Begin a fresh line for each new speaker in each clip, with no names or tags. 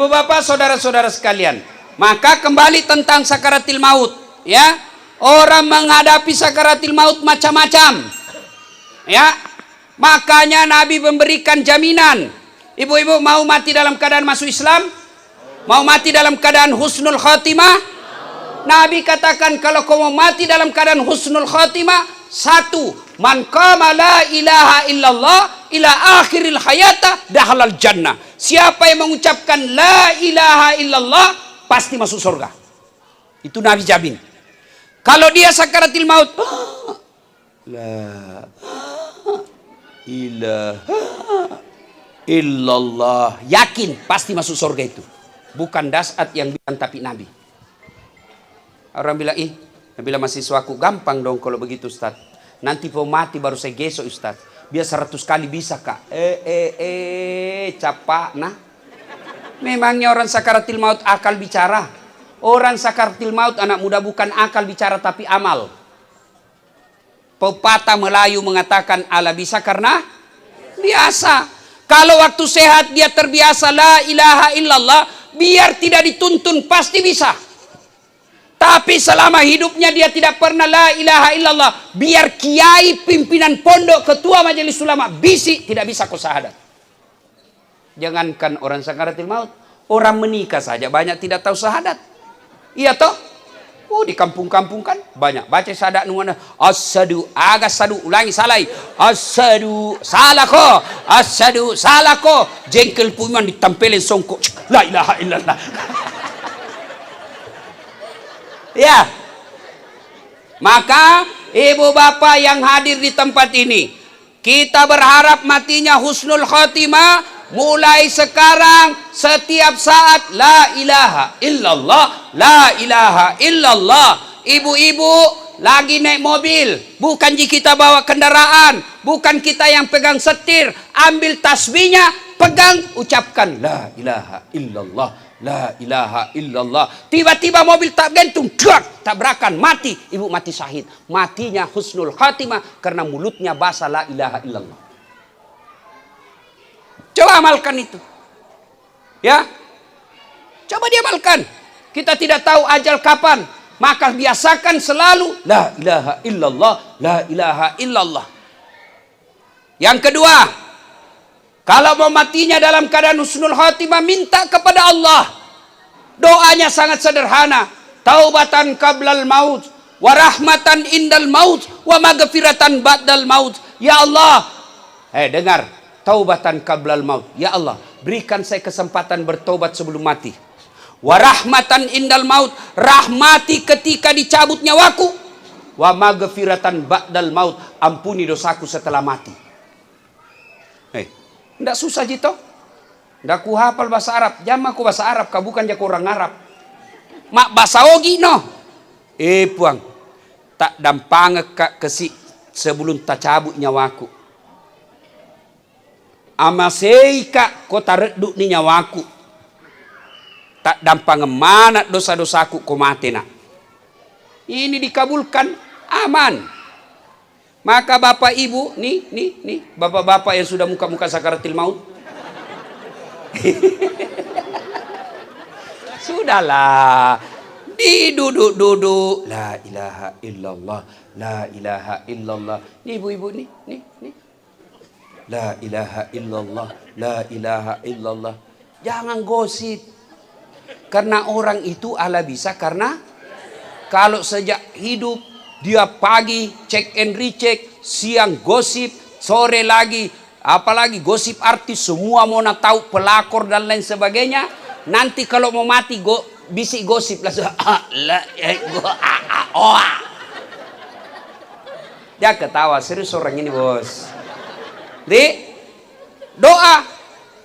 Ibu bapak, saudara-saudara sekalian, maka kembali tentang sakaratil maut, ya. Orang menghadapi sakaratil maut macam-macam, ya. Makanya Nabi memberikan jaminan. Ibu-ibu mau mati dalam keadaan masuk Islam? Mau mati dalam keadaan husnul khatimah? Nabi katakan, kalau kau mau mati dalam keadaan husnul khatimah, satu, man qama la ilaha illallah ila akhiril hayata dakhalal jannah. Siapa yang mengucapkan la ilaha illallah pasti masuk surga. Itu Nabi jamin. Kalau dia sakaratil maut, la ilaha illallah, yakin pasti masuk surga itu. Bukan dasat yang bilang, tapi Nabi. Orang bilang, Nabi mahasiswaku, gampang dong kalau begitu Ustaz. Nanti mau mati baru saya gesok Ustaz. Biar 100 kali bisa kak. Capak nah. Memangnya orang sakaratil maut akal bicara? Orang sakaratil maut anak muda bukan akal bicara tapi amal. Pepatah Melayu mengatakan ala bisa karena biasa. Kalau waktu sehat dia terbiasa la ilaha illallah, biar tidak dituntun pasti bisa. Tapi selama hidupnya dia tidak pernah la ilaha illallah, biar kiai pimpinan pondok, ketua majelis ulama bisik, tidak bisa kau syahadat. Jangankan orang sakaratil maut, orang menikah saja banyak tidak tahu syahadat. Iya toh? Di kampung-kampung kan banyak baca syahadat nunggu asyhadu, agak sadu, ulangi salai. Asyhadu, salah ko. Asyhadu, salah ko. Jengkel puman ditampelin songkok. La ilaha illallah. Ya, maka ibu bapak yang hadir di tempat ini, kita berharap matinya husnul khotimah. Mulai sekarang setiap saat la ilaha illallah, la ilaha illallah. Ibu-ibu lagi naik mobil, bukan jika kita bawa kendaraan, bukan kita yang pegang setir, ambil tasbihnya, pegang, ucapkan la ilaha illallah, la ilaha illallah. Tiba-tiba mobil tak gantung, tabrakan, mati. Ibu mati syahid. Matinya husnul khatimah karena mulutnya basah la ilaha illallah. Coba amalkan itu. Ya. Coba diamalkan. Kita tidak tahu ajal kapan, maka biasakan selalu la ilaha illallah, la ilaha illallah. Yang kedua, kalau mau matinya dalam keadaan husnul khatimah, minta kepada Allah. Doanya sangat sederhana. Taubatan qablal maut, wa rahmatan indal maut, wa maghfiratan ba'dal maut. Ya Allah, dengar, taubatan qablal maut. Ya Allah, berikan saya kesempatan bertobat sebelum mati. Wa rahmatan indal maut, rahmati ketika dicabut nyawaku. Wa maghfiratan ba'dal maut, ampuni dosaku setelah mati. Tidak susah jito. Tidak ku hafal bahasa Arab. Jama ku bahasa Arab, kau bukan jago orang Arab. Mak bahasa ogi no. Puang. Tak dampang kesi sebelum tak cabut nyawaku. Amaseika kota reduk ni nyawaku. Tak dampang mana dosa-dosaku ko mati nak. Ini dikabulkan, aman. Maka bapak ibu, nih, bapak-bapak yang sudah muka-muka sakaratil maut. Sudahlah, diduduk-duduk. La ilaha illallah, la ilaha illallah. Nih ibu-ibu, nih. La ilaha illallah, la ilaha illallah. Jangan gosip. Karena orang itu ala bisa karena kalau sejak hidup dia pagi cek and recheck, siang gosip, sore lagi, apalagi gosip artis, semua mau nak tahu pelakor dan lain sebagainya. Nanti kalau mau mati bisik gosip langsung dia ketawa serius orang ini bos. Doa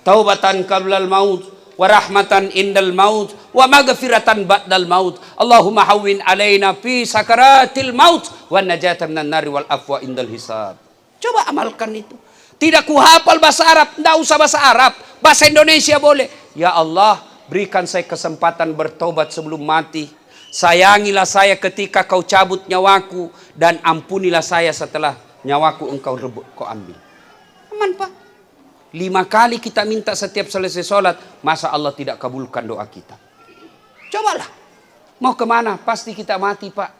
taubatan qablal maut, wa rahmatan indal maut, wa maghfiratan ba'dal maut. Allahumma hawwin alaina fi sakaratil maut wa najatan minan nari wal afwa indal hisab. Coba amalkan itu. Tidak ku hafal bahasa Arab, enggak usah bahasa Arab, bahasa Indonesia boleh. Ya Allah, berikan saya kesempatan bertobat sebelum mati. Sayangilah saya ketika kau cabut nyawaku dan ampunilah saya setelah nyawaku engkau rebut, kau ambil. Aman Pak. 5 kali kita minta setiap selesai sholat, masa Allah tidak kabulkan doa kita? Cobalah. Mau kemana? Pasti kita mati, Pak.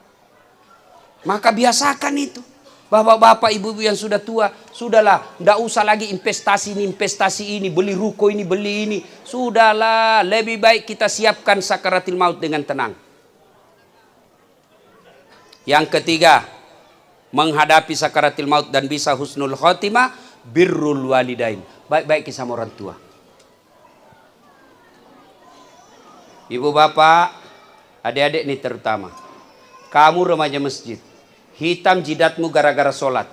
Maka biasakan itu. Bapak-bapak, ibu-ibu yang sudah tua, sudahlah, tidak usah lagi investasi ini, beli ruko ini, beli ini. Sudahlah, lebih baik kita siapkan sakaratil maut dengan tenang. Yang ketiga, menghadapi sakaratil maut dan bisa husnul khotimah, birrul walidain. Baik-baik sama orang tua. Ibu bapak, adik-adik ini terutama. Kamu remaja masjid. Hitam jidatmu gara-gara sholat.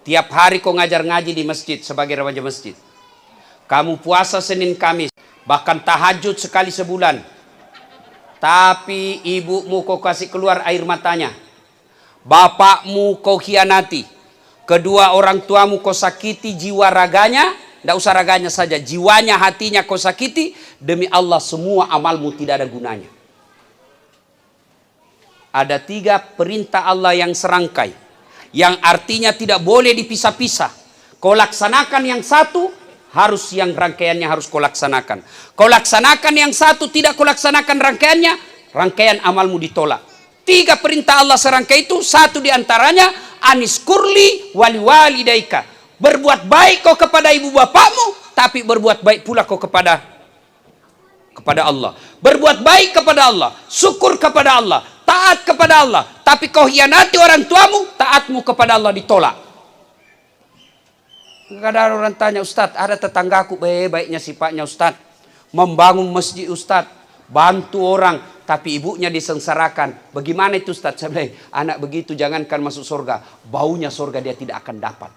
Tiap hari kau ngajar ngaji di masjid sebagai remaja masjid. Kamu puasa Senin Kamis, bahkan tahajud sekali sebulan. Tapi ibumu kau kasih keluar air matanya. Bapakmu kau khianati. Kedua orang tuamu kau sakiti jiwa raganya. Tidak usah raganya saja, jiwanya, hatinya kau sakiti. Demi Allah semua amalmu tidak ada gunanya. Ada 3 perintah Allah yang serangkai, yang artinya tidak boleh dipisah-pisah. Kau laksanakan yang satu, harus yang rangkaiannya harus kau laksanakan. Kau laksanakan yang satu, tidak kau laksanakan rangkaiannya, rangkaian amalmu ditolak. 3 perintah Allah serangkai itu, satu diantaranya anis kurli wali walidaika. Berbuat baik kau kepada ibu bapakmu, tapi berbuat baik pula kau kepada Allah. Berbuat baik kepada Allah, syukur kepada Allah, taat kepada Allah, tapi kau hianati orang tuamu, taatmu kepada Allah ditolak. Kadang orang tanya, Ustadz, ada tetanggaku baik-baiknya sifatnya Ustadz, membangun masjid Ustadz, bantu orang, tapi ibunya disengsarakan. Bagaimana itu Ustadz? Saya bilang, anak begitu jangankan masuk surga, baunya surga dia tidak akan dapat.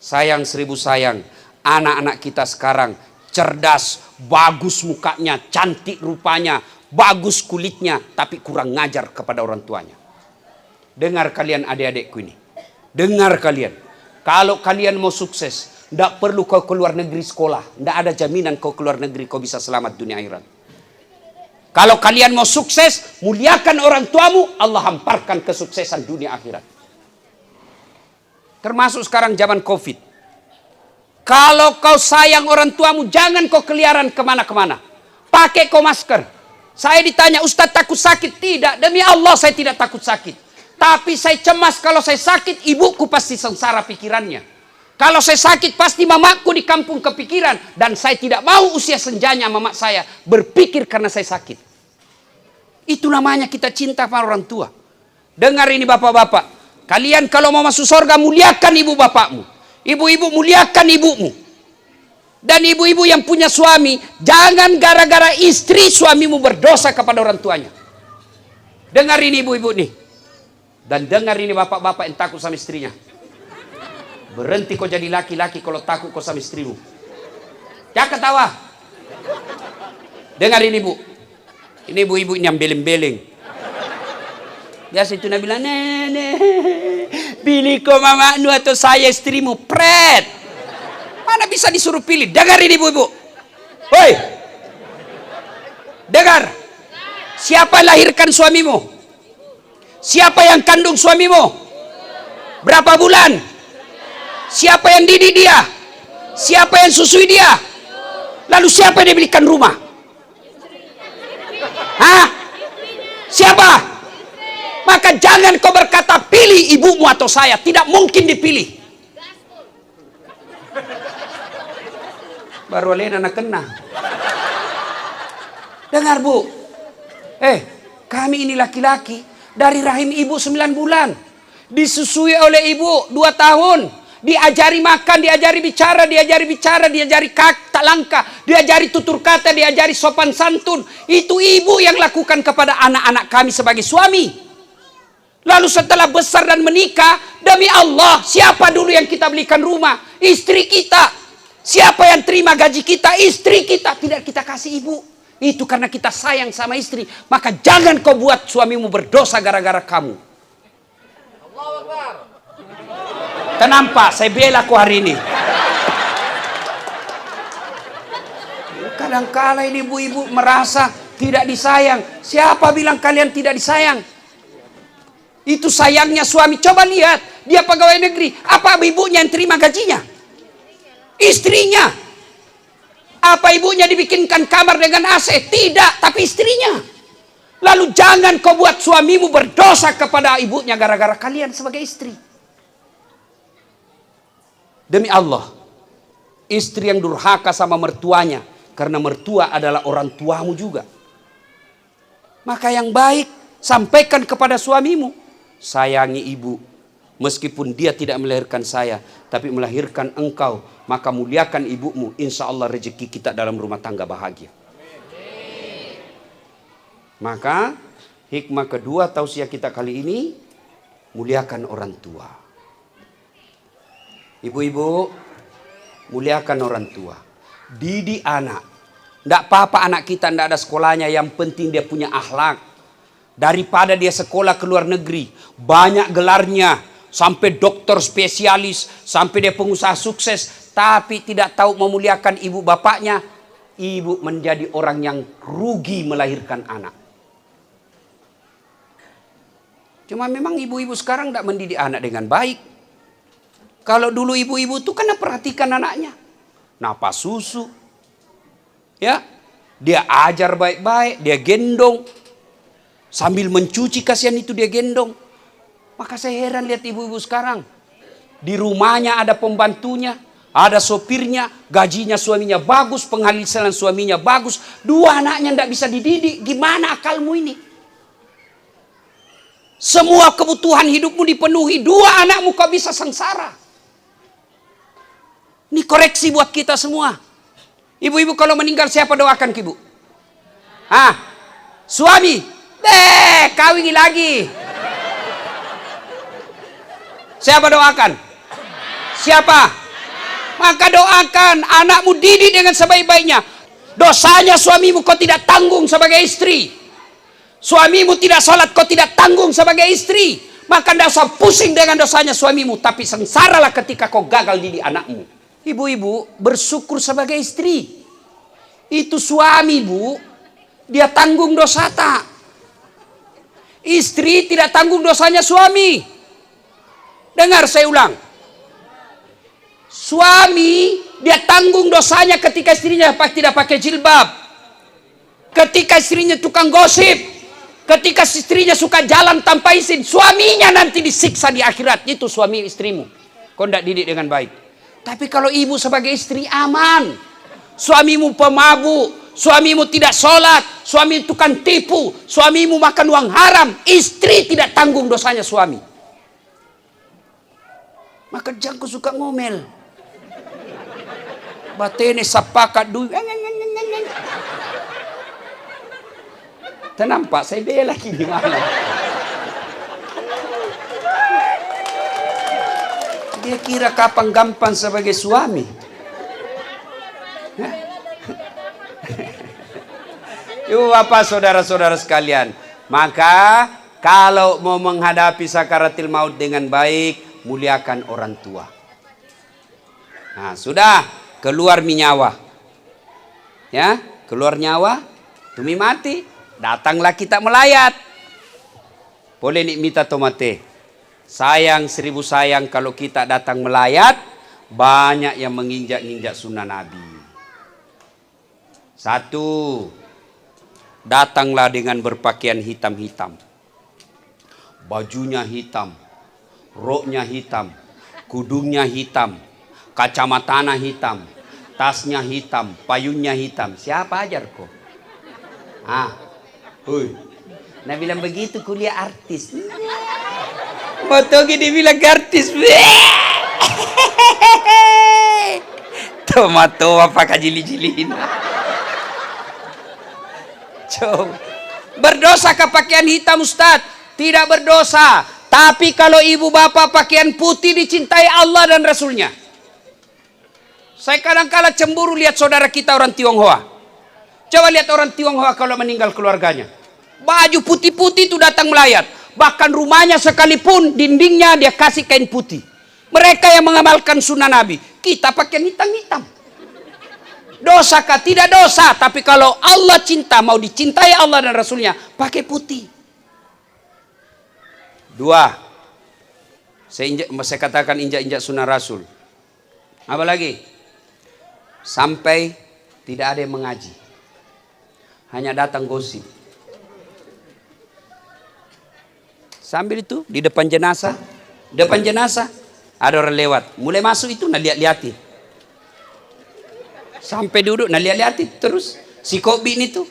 Sayang 1000 sayang, anak-anak kita sekarang cerdas, bagus mukanya, cantik rupanya, bagus kulitnya, tapi kurang ngajar kepada orang tuanya. Dengar kalian adik-adikku ini. Dengar kalian. Kalau kalian mau sukses, tidak perlu kau keluar negeri sekolah. Tidak ada jaminan kau keluar negeri kau bisa selamat dunia akhirat. Kalau kalian mau sukses, muliakan orang tuamu, Allah hamparkan kesuksesan dunia akhirat. Termasuk sekarang zaman Covid. Kalau kau sayang orang tuamu, jangan kau keliaran kemana-kemana. Pakai kau masker. Saya ditanya, Ustadz takut sakit? Tidak, demi Allah saya tidak takut sakit. Tapi saya cemas kalau saya sakit, ibuku pasti sengsara pikirannya. Kalau saya sakit, pasti mamaku di kampung kepikiran. Dan saya tidak mau usia senjanya mamak saya berpikir karena saya sakit. Itu namanya kita cinta pada orang tua. Dengar ini bapak-bapak. Kalian kalau mau masuk surga, muliakan ibu bapakmu. Ibu-ibu muliakan ibumu. Dan ibu-ibu yang punya suami, jangan gara-gara istri suamimu berdosa kepada orang tuanya. Dengar ini ibu-ibu nih. Dan dengar ini bapak-bapak yang takut sama istrinya. Berhenti kau jadi laki-laki kalau takut kau sama istrimu. Jangan ketawa. Dengar ini bu. Ini ibu-ibu yang beleng-beleng. Biasa itu Nabi bilang, nenek, pilih kau mamakmu atau saya istrimu. Pret. Mana bisa disuruh pilih? Dengar ini ibu-ibu. Hoi. Dengar. Siapa yang lahirkan suamimu? Siapa yang kandung suamimu? Berapa bulan? Siapa yang didik dia? Siapa yang susui dia? Lalu siapa yang dibelikan rumah? Hah? Siapa? Maka jangan kau berkata pilih ibumu atau saya. Tidak mungkin dipilih. Baru alena nak kena. Dengar bu. Kami ini laki-laki. Dari rahim ibu 9 bulan. Disusui oleh ibu 2 tahun. Diajari makan, diajari bicara, diajari kata langkah, diajari tutur kata, diajari sopan santun. Itu ibu yang lakukan kepada anak-anak kami sebagai suami. Lalu setelah besar dan menikah, demi Allah, siapa dulu yang kita belikan rumah? Istri kita. Siapa yang terima gaji kita? Istri kita. Tidak kita kasih ibu. Itu karena kita sayang sama istri. Maka jangan kau buat suamimu berdosa gara-gara kamu. Tenang Pak, saya bela kau hari ini. Kadang-kala ini ibu-ibu merasa tidak disayang. Siapa bilang kalian tidak disayang? Itu sayangnya suami. Coba lihat. Dia pegawai negeri. Apa ibunya yang terima gajinya? Istrinya. Apa ibunya dibikinkan kamar dengan AC? Tidak, tapi istrinya. Lalu jangan kau buat suamimu berdosa kepada ibunya gara-gara kalian sebagai istri. Demi Allah, istri yang durhaka sama mertuanya, karena mertua adalah orang tuamu juga. Maka yang baik, sampaikan kepada suamimu, sayangi ibu, meskipun dia tidak melahirkan saya, tapi melahirkan engkau, maka muliakan ibumu, insya Allah rezeki kita dalam rumah tangga bahagia. Maka hikmah kedua tausiah kita kali ini, muliakan orang tua. Ibu-ibu, muliakan orang tua. Didik anak. Tidak apa-apa anak kita tidak ada sekolahnya, yang penting dia punya akhlak. Daripada dia sekolah ke luar negeri, banyak gelarnya, sampai dokter spesialis, sampai dia pengusaha sukses, tapi tidak tahu memuliakan ibu bapaknya, ibu menjadi orang yang rugi melahirkan anak. Cuma memang ibu-ibu sekarang tidak mendidik anak dengan baik. Kalau dulu ibu-ibu tuh kena perhatikan anaknya. Napas susu. Ya, dia ajar baik-baik, dia gendong. Sambil mencuci kasihan itu dia gendong. Maka saya heran lihat ibu-ibu sekarang. Di rumahnya ada pembantunya, ada sopirnya, gajinya suaminya bagus, penghasilan suaminya bagus. Dua anaknya tidak bisa dididik. Gimana akalmu ini? Semua kebutuhan hidupmu dipenuhi, dua anakmu kau bisa sengsara. Ini koreksi buat kita semua. Ibu-ibu kalau meninggal siapa doakan ke ibu? Suami. Kawin lagi. Siapa doakan? Siapa? Maka doakan anakmu, didik dengan sebaik-baiknya. Dosanya suamimu kau tidak tanggung sebagai istri. Suamimu tidak sholat kau tidak tanggung sebagai istri. Maka tidak usah pusing dengan dosanya suamimu, tapi sengsaralah ketika kau gagal didik anakmu. Ibu-ibu bersyukur sebagai istri. Itu suami, Bu, dia tanggung dosa tak. Istri tidak tanggung dosanya suami. Dengar saya ulang. Suami dia tanggung dosanya ketika istrinya tidak pakai jilbab. Ketika istrinya tukang gosip. Ketika istrinya suka jalan tanpa izin. Suaminya nanti disiksa di akhirat. Itu suami istrimu. Kau tidak didik dengan baik. Tapi kalau ibu sebagai istri aman. Suamimu pemabuk, suamimu tidak sholat, suami tukang tipu, suamimu makan uang haram, istri tidak tanggung dosanya suami. Maka jangan suka ngomel. Batene sapakat duit. Tenang Pak, saya bela lagi di mana? Dia kira kapan gampang sebagai suami. Yuk apa saudara-saudara sekalian. Maka kalau mau menghadapi sakaratil maut dengan baik, muliakan orang tua. Nah sudah keluar minyawa. Ya, keluar nyawa, tumi mati. Datanglah kita melayat. Boleh nikmita tomate. Sayang 1000 sayang kalau kita datang melayat, banyak yang menginjak-injak sunnah Nabi. 1, datanglah dengan berpakaian hitam-hitam. Bajunya hitam, roknya hitam, kudungnya hitam, kacamatanya hitam, tasnya hitam, payungnya hitam. Siapa ajar kok? Nah bilang begitu kuliah artis. Motogi dibilang artis. Tomato apa kajili-jilin. Coba. Berdosa ke pakaian hitam Ustaz? Tidak berdosa. Tapi kalau ibu bapak pakaian putih dicintai Allah dan Rasulnya. Saya kadang-kala cemburu lihat saudara kita orang Tionghoa. Coba lihat orang Tionghoa kalau meninggal keluarganya. Baju putih-putih itu datang melayat. Bahkan rumahnya sekalipun dindingnya dia kasih kain putih. Mereka yang mengamalkan sunnah Nabi. Kita pakai hitam-hitam. Dosa kah? Tidak dosa. Tapi kalau Allah cinta, mau dicintai Allah dan Rasulnya, pakai putih. 2. Saya katakan injak-injak sunnah Rasul. Apa lagi? Sampai tidak ada yang mengaji, hanya datang gosip. Sambil itu di depan jenazah ada orang lewat, mulai masuk itu nak lihat-lihatin, sampai duduk nak lihat-lihatin terus. Si Kobi ini tuh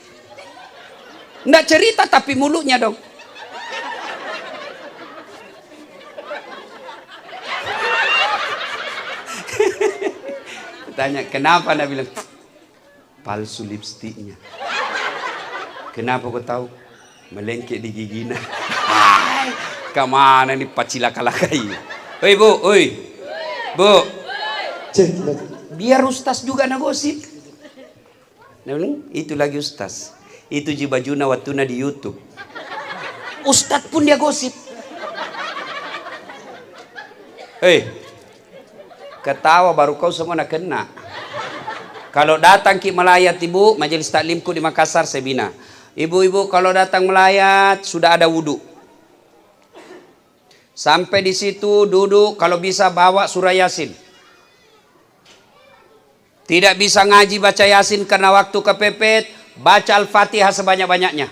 nggak cerita tapi mulutnya dong. Tanya kenapa, Nabi bilang palsu lipstiknya. Kenapa kau tahu? Melengket di giginya. Kemana nih pacilaka-lakai? Oi bu, bu, biar ustaz juga na gosip. Nabi bilang itu lagi ustaz, itu jibajuna watuna di YouTube. Ustaz pun dia gosip. Ketawa baru kau semua nak kena. Kalau datang ki melayat ibu, majelis taklimku di Makassar saya bina. Ibu-ibu kalau datang melayat sudah ada wudhu. Sampai di situ duduk, kalau bisa bawa surah Yasin. Tidak bisa ngaji baca Yasin karena waktu kepepet, baca Al-Fatihah sebanyak-banyaknya.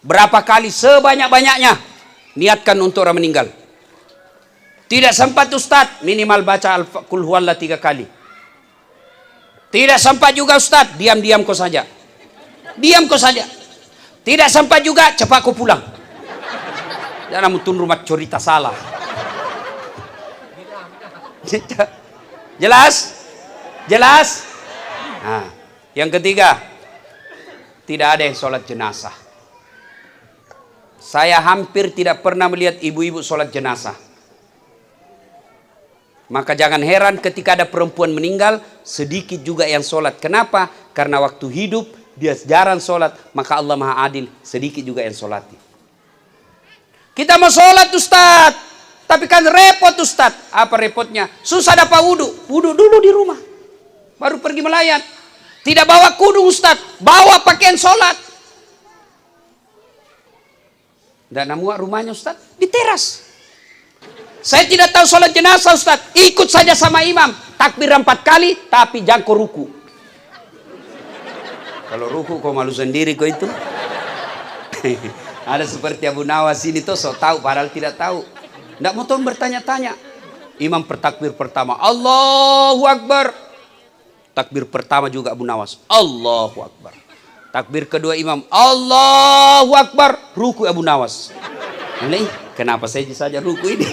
Berapa kali? Sebanyak-banyaknya. Niatkan untuk orang meninggal. Tidak sempat Ustadz, minimal baca Al-Qul Huwallah 3 kali. Tidak sempat juga Ustadz, diam-diam kau saja. Diam kau saja. Tidak sempat juga, cepat kau pulang. Jangan mutun rumah cerita salah. Jelas? Jelas? Nah, yang ketiga, tidak ada yang sholat jenazah. Saya hampir tidak pernah melihat ibu-ibu sholat jenazah. Maka jangan heran ketika ada perempuan meninggal, sedikit juga yang sholat. Kenapa? Karena waktu hidup dia jarang sholat, maka Allah Maha Adil, sedikit juga yang sholati. Kita mau sholat Ustaz, tapi kan repot Ustaz. Apa repotnya? Susah dapat wudhu. Wudhu dulu di rumah, baru pergi melayat. Tidak bawa kudu Ustaz, bawa pakaian sholat. Dan namuak rumahnya Ustaz di teras. Saya tidak tahu sholat jenazah Ustaz, ikut saja sama imam, takbir 4 kali tapi jangan kau ruku. Kalau ruku kau malu sendiri kau itu. Ada seperti Abu Nawas ini tuh so tahu padahal tidak tahu. Tidak mau tahu bertanya-tanya. Imam bertakbir pertama Allahu Akbar. Takbir pertama juga Abu Nawas Allahu Akbar. Takbir kedua imam Allahu Akbar, ruku Abu Nawas. Kenapa saya saja ruku ini?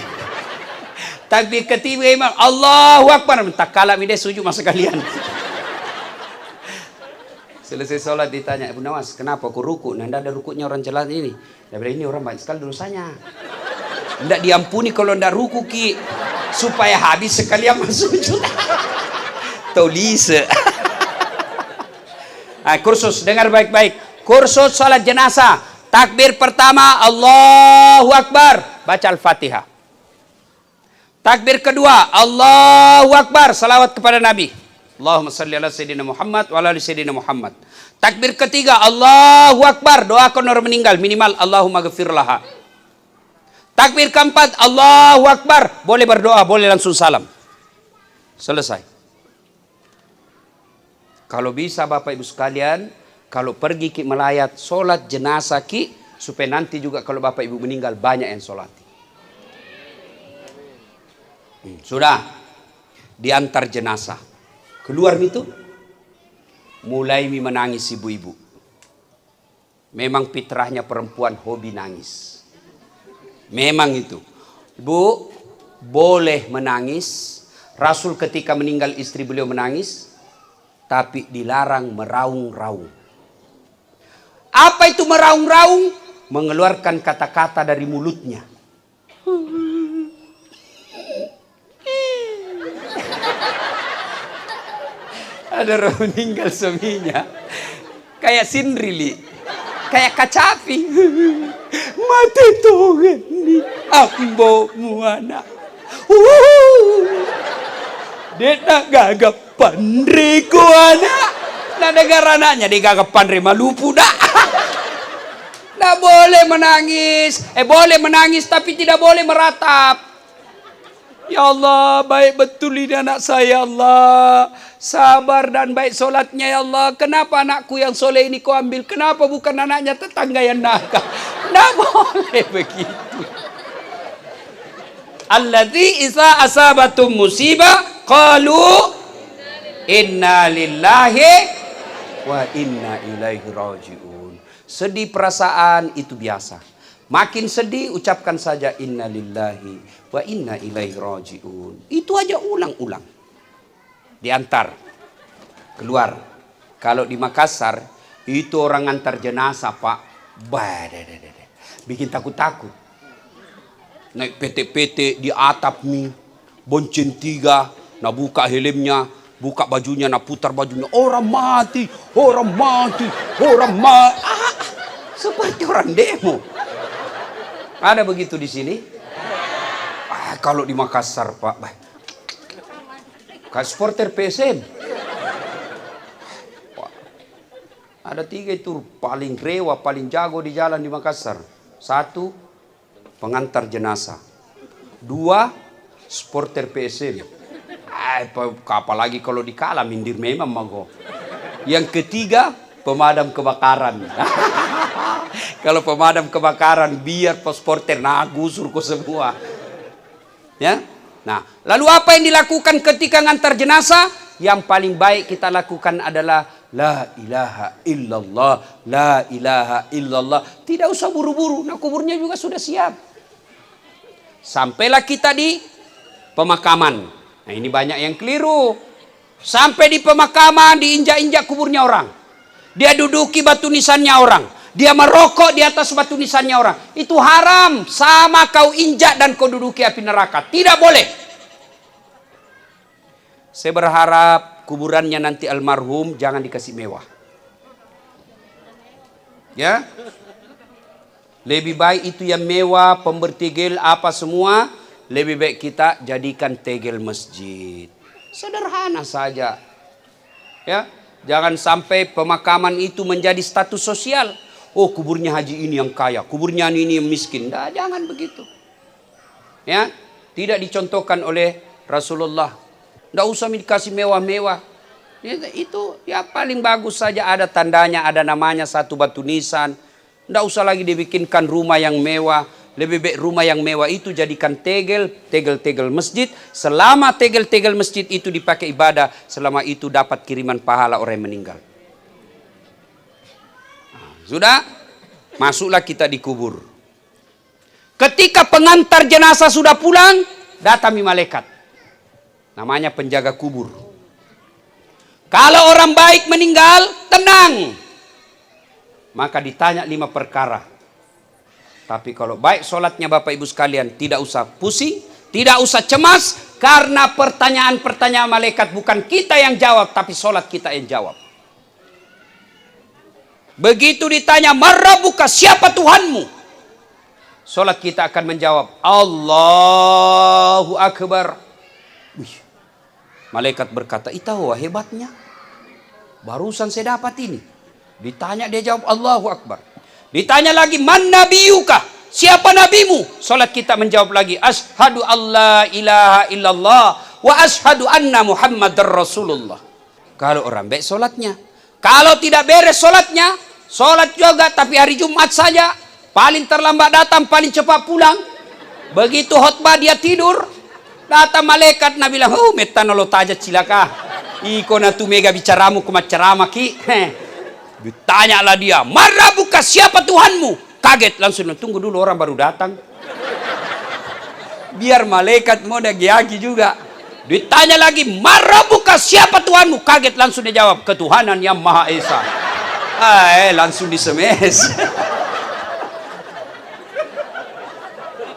Takbir ketiga imam Allahu Akbar, tak kalah dia sujud masa kalian. Selesai sholat ditanya Abu Nawas, kenapa aku ruku? Nah, ada rukunya orang jelas ini. Dia bilang ini orang banyak sekali dosanya. Tidak diampuni kalau tidak ruku ki, supaya habis sekalian masuk sujud. Tolise. Kursus dengar baik-baik. Kursus sholat jenazah. Takbir pertama Allahu Akbar, baca Al-Fatihah. Takbir kedua Allahu Akbar, salawat kepada Nabi. Allahumma salli ala Sayyidina Muhammad wa ala ali Sayyidina Muhammad. Takbir ketiga Allahu Akbar, doakan orang meninggal, minimal Allahumma ghafir laha. Takbir keempat Allahu Akbar, boleh berdoa, boleh langsung salam. Selesai. Kalau bisa Bapak Ibu sekalian, kalau pergi ki melayat, sholat jenazah ki, supaya nanti juga kalau Bapak Ibu meninggal banyak yang sholati. Sudah diantar jenazah keluar itu, mulai menangis ibu-ibu. Memang fitrahnya perempuan hobi nangis. Memang itu. Bu, boleh menangis. Rasul ketika meninggal istri beliau menangis, tapi dilarang meraung-raung. Apa itu meraung-raung? Mengeluarkan kata-kata dari mulutnya. Ada orang meninggal suaminya, kayak Sindrili, kayak kacapi. Mati tongan ni ambo muana. Dia nak gagapan riku anak. Nah negara anaknya dia gagapan re malupu dah. Tidak boleh menangis. Boleh menangis tapi tidak boleh meratap. Ya Allah, baik betul ini anak saya, Allah. Sabar dan baik solatnya, ya Allah. Kenapa anakku yang soleh ini kau ambil? Kenapa bukan anaknya tetangga yang nakal? Tidak boleh begitu. Alladzi iza asabatum musibah qalu inna lillahi wa inna ilaihi raji'un. Sedih perasaan itu biasa. Makin sedih ucapkan saja inna lillahi wa inna ilaihi raji'un. Itu aja ulang-ulang. Diantar keluar. Kalau di Makassar itu orang antar jenazah, Pak. Bikin takut-takut. Naik PT-PT di atap nih, bonceng 3, nak buka helmnya, buka bajunya, nak putar bajunya. Orang mati, orang mati, orang mati. Seperti orang demo. Ada begitu di sini? Kalau di Makassar, Pak, kayak supporter PSM. Ada 3 itu paling rewa, paling jago di jalan di Makassar. 1, pengantar jenazah. 2, supporter PSM. Apalagi kalau dikalah mindir memang mago. Yang ketiga, pemadam kebakaran. Kalau pemadam kebakaran biar supporter gusur ke semua. Ya. Nah, lalu apa yang dilakukan ketika ngantar jenazah? Yang paling baik kita lakukan adalah la ilaha illallah, la ilaha illallah. Tidak usah buru-buru, nah kuburnya juga sudah siap. Sampailah kita di pemakaman. Nah, ini banyak yang keliru. Sampai di pemakaman diinjak-injak kuburnya orang. Dia duduki batu nisannya orang. Dia merokok di atas batu nisannya orang. Itu haram. Sama kau injak dan kau duduki api neraka. Tidak boleh. Saya berharap kuburannya nanti almarhum jangan dikasih mewah. Ya. Lebih baik itu yang mewah, pemberi tegel apa semua. Lebih baik kita jadikan tegel masjid. Sederhana saja. Ya. Jangan sampai pemakaman itu menjadi status sosial. Oh, kuburnya haji ini yang kaya, kuburnya ini yang miskin. Nah, jangan begitu. Ya, tidak dicontohkan oleh Rasulullah. Tidak usah dikasih mewah-mewah. Itu ya paling bagus saja ada tandanya, ada namanya, 1 batu nisan. Tidak usah lagi dibikinkan rumah yang mewah. Lebih baik rumah yang mewah itu jadikan tegel masjid. Selama tegel masjid itu dipakai ibadah, selama itu dapat kiriman pahala orang yang meninggal. Sudah, masuklah kita di kubur. Ketika pengantar jenazah sudah pulang, datangi malaikat. Namanya penjaga kubur. Kalau orang baik meninggal, tenang. Maka ditanya 5 perkara. Tapi kalau baik sholatnya Bapak Ibu sekalian, tidak usah pusing, tidak usah cemas. Karena pertanyaan-pertanyaan malaikat bukan kita yang jawab, tapi sholat kita yang jawab. Begitu ditanya, "Marrabuka, siapa Tuhanmu?" Salat kita akan menjawab, "Allahu Akbar." Wih. Malaikat berkata, "Itahu hebatnya. Barusan saya dapat ini." Ditanya, dia jawab, "Allahu Akbar." Ditanya lagi, "Man nabiyuka?" Siapa nabimu? Salat kita menjawab lagi, "Asyhadu alla ilaha illallah wa asyhadu anna Muhammadar Rasulullah." Kalau orang baik salatnya. Kalau tidak beres salatnya, salat juga tapi hari Jumat saja, paling terlambat datang, paling cepat pulang. Begitu khutbah dia tidur, datang malaikat Nabi bilang, "Oh, metanolo taja cilaka. Iko na tu mega bicaramu kumacarama ki." Ditanyalah dia, "Marrabuka, siapa Tuhanmu?" Kaget langsung, "Tunggu dulu, orang baru datang." Biar malaikat mau nagi juga. Ditanya lagi, "Marrabuka, siapa Tuhanmu?" Kaget langsung dia jawab, "Ketuhanan yang Maha Esa." Langsung disemes.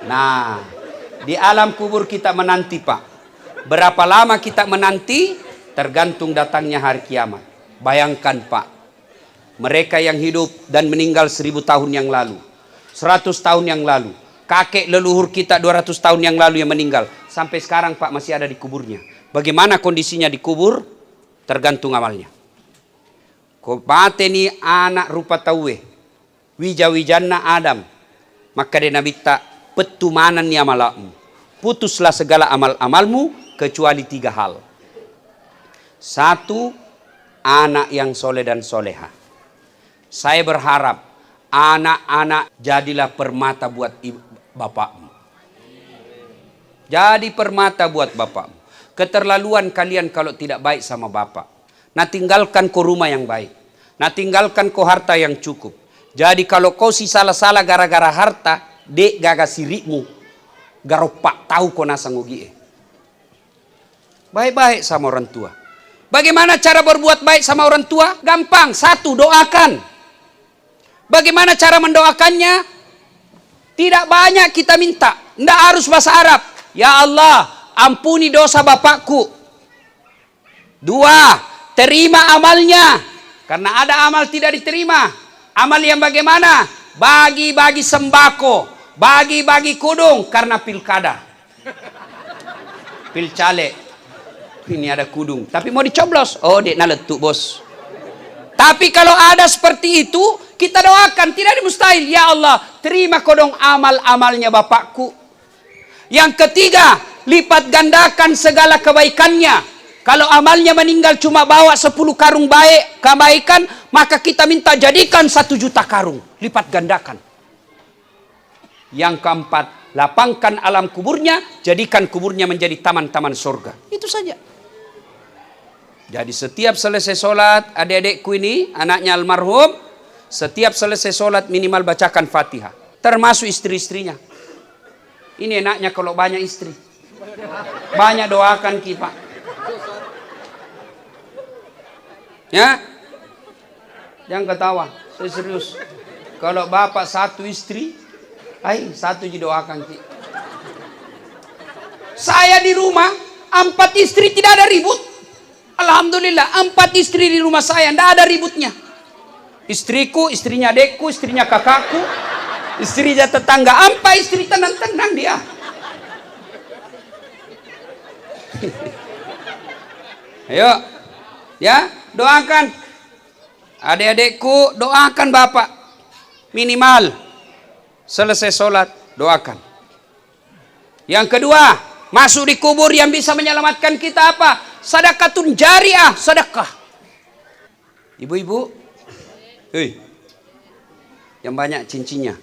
Nah, di alam kubur kita menanti, Pak. Berapa lama kita menanti tergantung datangnya hari kiamat. Bayangkan, Pak, mereka yang hidup dan meninggal 1000 tahun yang lalu, 100 tahun yang lalu, kakek leluhur kita 200 tahun yang lalu yang meninggal, sampai sekarang, Pak, masih ada di kuburnya. Bagaimana kondisinya di kubur? Tergantung amalnya. Kau mati nih anak rupa tawe, Wija-wijanna Adam. Maka dia Nabi tak petumanan ni amalmu. Putuslah segala amal-amalmu kecuali 3 hal. 1, anak yang soleh dan soleha. Saya berharap anak-anak jadilah permata buat bapakmu. Jadi permata buat bapakmu. Keterlaluan kalian kalau tidak baik sama bapak. Nah tinggalkan kau rumah yang baik. Nah tinggalkan kau harta yang cukup. Jadi kalau kau si salah-salah gara-gara harta, dek gaga sirikmu. Garopak tahu kau nasa ngogie. Baik-baik sama orang tua. Bagaimana cara berbuat baik sama orang tua? Gampang. 1, doakan. Bagaimana cara mendoakannya? Tidak banyak kita minta. Tidak harus bahasa Arab. Ya Allah, ampuni dosa bapakku. 2, terima amalnya. Karena ada amal tidak diterima. Amal yang bagaimana? Bagi-bagi sembako. Bagi-bagi kudung. Karena pilkada. Pilcale. Ini ada kudung. Tapi mau dicoblos. Oh, dek naletuk bos. Tapi kalau ada seperti itu, kita doakan. Tidak mustahil. Ya Allah, terima kodong amal-amalnya bapakku. Yang ketiga, lipat gandakan segala kebaikannya. Kalau amalnya meninggal cuma bawa 10 karung baik kebaikan, maka kita minta jadikan 1 juta karung. Lipat gandakan. Yang keempat, lapangkan alam kuburnya, jadikan kuburnya menjadi taman-taman surga. Itu saja. Jadi setiap selesai sholat, adik-adikku ini, anaknya almarhum, setiap selesai sholat minimal bacakan Fatihah. Termasuk istri-istrinya. Ini enaknya kalau banyak istri. Banyak doakan kita. Ya? Jangan ketawa, saya serius. Kalau bapak 1 istri, 1 didoakan kita. Saya di rumah, 4 istri tidak ada ribut. Alhamdulillah, 4 istri di rumah saya, tidak ada ributnya. Istriku, istrinya adekku, istrinya kakakku, istrinya tetangga, 4 istri tenang-tenang dia. Ayo, ya, doakan. Adik-adikku, doakan bapak. Minimal, selesai sholat, doakan. Yang kedua, masuk di kubur yang bisa menyelamatkan kita apa? Sedekatun jariah, sedekah. Ibu-ibu, hei, yang banyak cincinnya,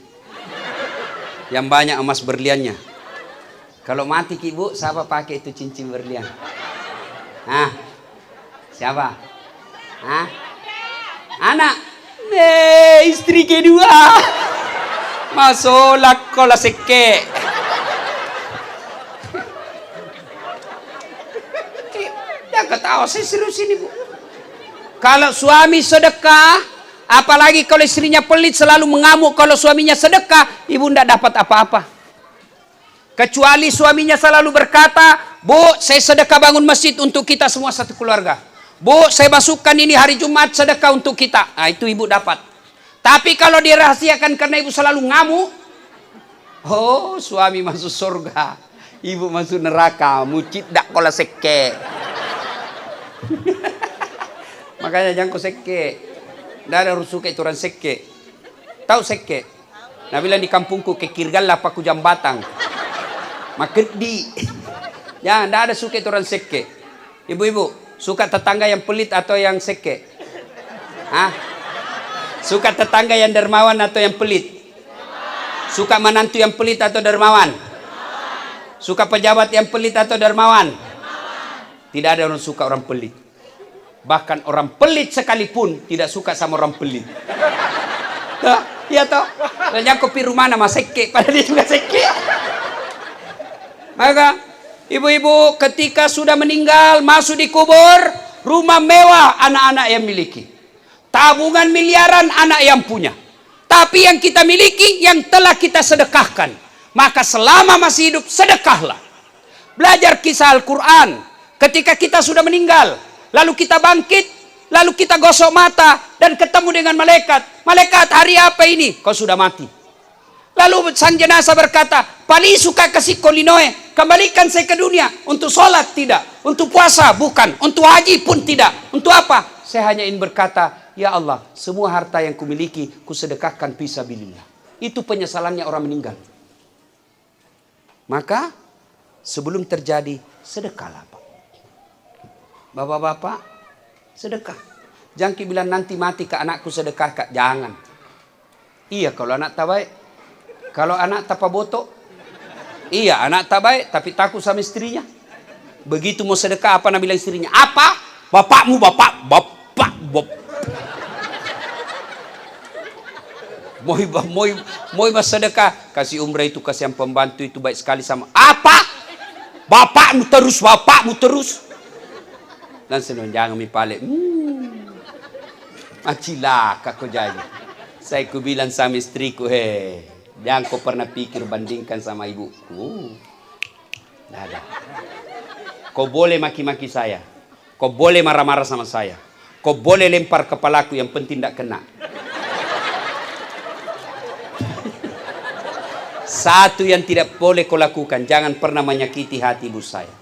yang banyak emas berliannya. Kalau mati ibu, siapa pakai itu cincin berlian? Hah? Siapa? Hah? Anak? Istri kedua. Masolak kola seke. Jangan ketawa, saya serius ini bu. Kalau suami sedekah, apalagi kalau istrinya pelit selalu mengamuk kalau suaminya sedekah, ibu tidak dapat apa-apa. Kecuali suaminya selalu berkata, Bu, saya sedekah bangun masjid untuk kita semua satu keluarga. Bu, saya masukkan ini hari Jumat sedekah untuk kita. Nah, itu ibu dapat. Tapi kalau dirahasiakan karena ibu selalu ngamuk, oh, suami masuk surga, ibu masuk neraka, mucit dak kola seke. Makanya jangan kau seke. Tidak ada rusuke itu orang seke. Tahu seke? Nah bilang di kampungku kekirgal lah paku jambatang. Makeddi. Ya, tidak ada suka itu orang seke. Ibu-ibu, suka tetangga yang pelit atau yang seke? Hah? Suka tetangga yang dermawan atau yang pelit? Suka menantu yang pelit atau dermawan? Suka pejabat yang pelit atau dermawan? Tidak ada orang suka orang pelit. Bahkan orang pelit sekalipun tidak suka sama orang pelit. Iya toh? Soalnya kopi rumah nama seke, padahal dia juga seke. Maka ibu-ibu ketika sudah meninggal masuk di kubur, rumah mewah anak-anak yang miliki, tabungan miliaran anak yang punya. Tapi yang kita miliki yang telah kita sedekahkan, maka selama masih hidup sedekahlah. Belajar kisah Al-Quran. Ketika kita sudah meninggal, lalu kita bangkit, lalu kita gosok mata dan ketemu dengan malaikat. Malaikat, hari apa ini? Kau sudah mati. Lalu sang jenazah berkata, paling suka kasih kolinoe, kembalikan saya ke dunia. Untuk sholat tidak, untuk puasa bukan, untuk haji pun tidak. Untuk apa? Saya hanya ingin berkata, Ya Allah, semua harta yang kumiliki kusedekahkan fisabilillah. Itu penyesalannya orang meninggal. Maka sebelum terjadi, sedekahlah Pak. Bapak-bapak, sedekah. Jangan bilang nanti mati ke anakku sedekah, Kak. Jangan. Iya kalau anak tak baik. Kalau anak tak botok. Iya anak tak baik tapi takut sama istrinya. Begitu mau sedekah apa nak bilang istrinya? Apa? Bapakmu bapak. Mau sedekah. Kasih umrah itu, kasih yang pembantu itu baik sekali sama. Apa? Bapakmu terus. Dan senang jangan mipale. Macilaka kau jadi. Saya ku bilang sama istriku, jangan kau pernah pikir bandingkan sama ibuku. Tidak ada. Kau boleh maki-maki saya. Kau boleh marah-marah sama saya. Kau boleh lempar kepalaku, yang penting tidak kena. Satu yang tidak boleh kau lakukan, jangan pernah menyakiti hati ibu saya.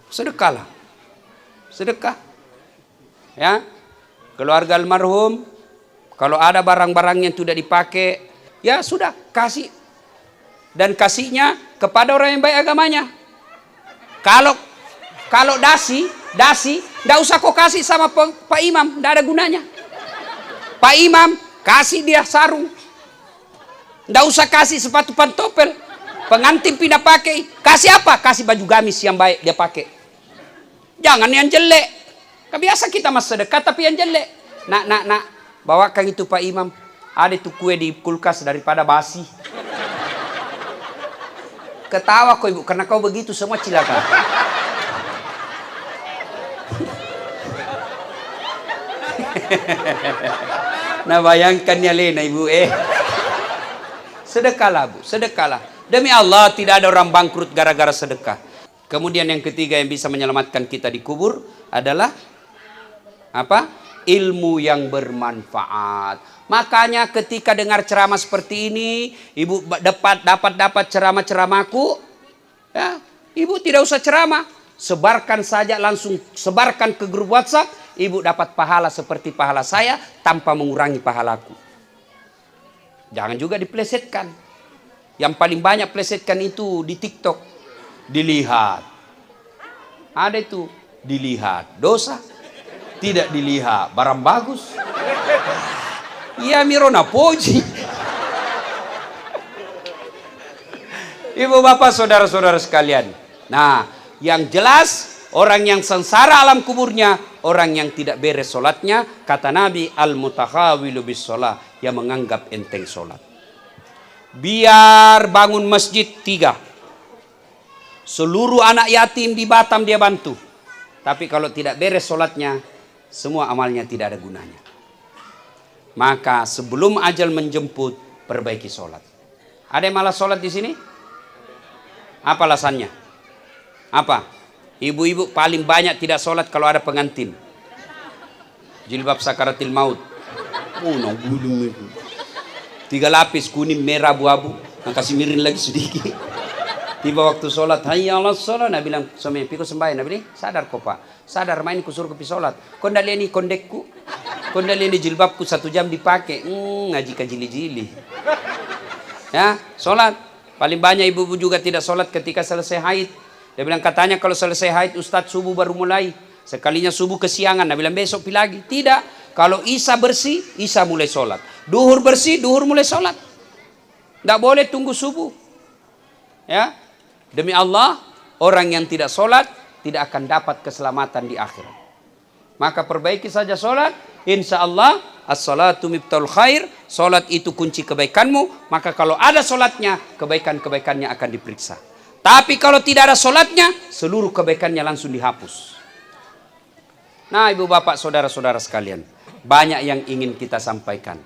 Sedekahlah. Sedekah. Ya. Keluarga almarhum, kalau ada barang-barang yang tidak dipakai, ya sudah, kasih. Dan kasihnya kepada orang yang baik agamanya. Kalau dasi, tidak usah kau kasih sama Pak Imam, tidak ada gunanya. Pak Imam, kasih dia sarung. Tidak usah kasih sepatu pantopel. Pengantin pindah pakai. Kasih apa? Kasih baju gamis yang baik dia pakai. Jangan yang jelek. Biasa kita mas sedekah tapi yang jelek. Nak. Bawakan itu Pak Imam. Ada itu kue di kulkas daripada basi. Ketawa kau ibu. Karena kau begitu semua cilaka. Nah bayangkannya Lena ibu Sedekahlah bu. Sedekahlah. Demi Allah tidak ada orang bangkrut gara-gara sedekah. Kemudian yang ketiga yang bisa menyelamatkan kita di kubur adalah apa? Ilmu yang bermanfaat. Makanya ketika dengar ceramah seperti ini, ibu dapat ceramah-ceramahku, ya, ibu tidak usah ceramah, sebarkan saja, langsung sebarkan ke grup WhatsApp, ibu dapat pahala seperti pahala saya tanpa mengurangi pahalaku. Jangan juga diplesetkan. Yang paling banyak plesetkan itu di TikTok. Dilihat. Ada itu dilihat dosa. Tidak dilihat barang bagus. Iya mirona poji. Ibu bapak saudara-saudara sekalian. Nah yang jelas orang yang sengsara alam kuburnya, orang yang tidak beres solatnya, kata Nabi al-mutakhawilu bis sholat, yang menganggap enteng solat. Biar bangun masjid 3. Seluruh anak yatim di Batam dia bantu. Tapi kalau tidak beres solatnya, semua amalnya tidak ada gunanya. Maka sebelum ajal menjemput, perbaiki solat. Ada yang malas solat di sini? Apa alasannya? Apa? Ibu-ibu paling banyak tidak solat kalau ada pengantin. Jilbab sakaratil maut. Oh, no, 3 lapis, kuning, merah, abu-abu. Kasih miring lagi sedikit. Tiba waktu sholat, hayya ala sholat. Nabi bilang, suami pikir sembahyang. Nabi bilang, sadar kok pak. Sadar main kusuruh ke sholat. Kondali ini kondekku. Kondali ini jilbabku 1 jam dipakai. Ngaji kajili-jili. Ya, sholat. Paling banyak ibu-ibu juga tidak sholat ketika selesai haid. Dia bilang, katanya kalau selesai haid, Ustadz subuh baru mulai. Sekalinya subuh kesiangan. Nabi bilang, besok pilih lagi. Tidak. Kalau Isya bersih, Isya mulai sholat. Duhur bersih, duhur mulai sholat. Tidak boleh tunggu subuh. Ya. Demi Allah, orang yang tidak sholat tidak akan dapat keselamatan di akhirat. Maka perbaiki saja sholat. Insya Allah, as-salatu miftaul khair. Sholat itu kunci kebaikanmu. Maka kalau ada sholatnya, kebaikan-kebaikannya akan diperiksa. Tapi kalau tidak ada sholatnya, seluruh kebaikannya langsung dihapus. Nah ibu bapak saudara-saudara sekalian, banyak yang ingin kita sampaikan.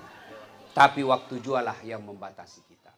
Tapi waktu jualah yang membatasi kita.